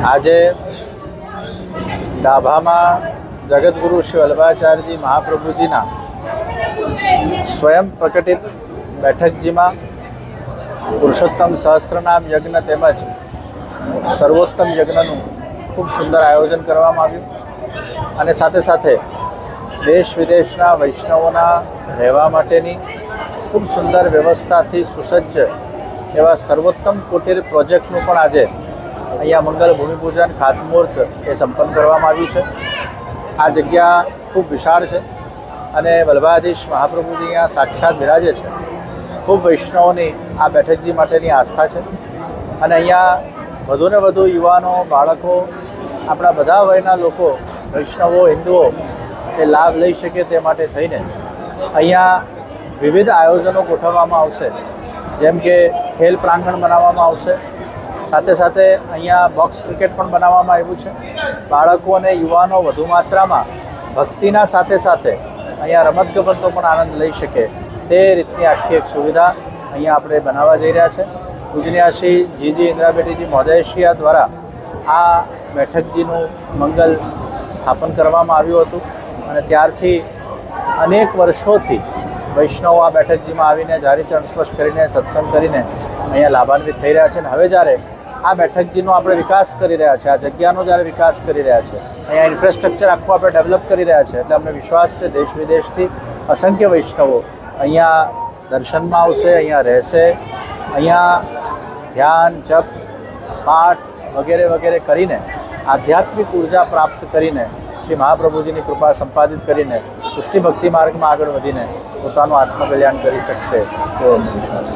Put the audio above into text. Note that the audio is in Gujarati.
આજે ડાભામાં જગતગુરુ શ્રી વલ્લભાચાર્યજી મહાપ્રભુજીના સ્વયં પ્રકટિત બેઠકજીમાં પુરુષોત્તમ સહસ્ત્રનામ યજ્ઞ તેમજ સર્વોત્તમ યજ્ઞનું ખૂબ સુંદર આયોજન કરવામાં આવ્યું અને સાથે સાથે દેશ વિદેશના વૈષ્ણવોના રહેવા માટેની ખૂબ સુંદર વ્યવસ્થાથી સુસજ્જ એવા સર્વોત્તમ કુટીર પ્રોજેક્ટનું પણ આજે અહીંયા મંગલ ભૂમિપૂજન ખાતમુહૂર્ત એ સંપન્ન કરવામાં આવ્યું છે. આ જગ્યા ખૂબ વિશાળ છે અને વલ્લભાધીશ મહાપ્રભુજી અહીંયા સાક્ષાત બિરાજે છે. ખૂબ વૈષ્ણવોની આ બેઠકજી માટેની આસ્થા છે અને અહીંયા વધુને વધુ યુવાનો, બાળકો, આપણા બધા વયના લોકો, વૈષ્ણવો, હિન્દુઓ એ લાભ લઈ શકે તે માટે થઈને અહીંયા વિવિધ આયોજનો ગોઠવવામાં આવશે. જેમ કે ખેલ પ્રાંગણ બનાવવામાં આવશે, સાથે સાથે અહીંયા બોક્સ ક્રિકેટ પણ બનાવવામાં આવ્યું છે. બાળકો અને યુવાનો વધુ માત્રામાં ભક્તિના સાથે સાથે અહીંયા રમતગમતનો પણ આનંદ લઈ શકે તે રીતની આખી એક સુવિધા અહીંયા આપણે બનાવવા જઈ રહ્યા છે. પૂજનીય શ્રી જીજી ઇન્દ્રાબેટીજી મહોદયશ્રીયા દ્વારા આ બેઠકજીનું મંગલ સ્થાપન કરવામાં આવ્યું હતું અને ત્યારથી અનેક વર્ષોથી વૈષ્ણવો આ બેઠકજીમાં આવીને જારી ચરણ સ્પર્શ કરીને સત્સંગ કરીને અહીંયા લાભાન્વિત થઈ રહ્યા છે. અને હવે જ્યારે આ બેઠકજીનો આપણે વિકાસ કરી રહ્યા છે, આ જગ્યાનો જ્યારે વિકાસ કરી રહ્યા છે, અહીંયા ઇન્ફ્રાસ્ટ્રક્ચર આખું આપણે ડેવલપ કરી રહ્યા છે, એટલે અમને વિશ્વાસ છે દેશ વિદેશથી અસંખ્ય વૈષ્ણવો અહીંયા દર્શનમાં આવશે, અહીંયા રહેશે, અહીંયા ધ્યાન, જપ, પાઠ વગેરે વગેરે કરીને આધ્યાત્મિક ઉર્જા પ્રાપ્ત કરીને શ્રી મહાપ્રભુજીની કૃપા સંપાદિત કરીને પુષ્ટિ ભક્તિ માર્ગમાં આગળ વધીને પોતાનું આત્મકલ્યાણ કરી શકશે એવો વિશ્વાસ.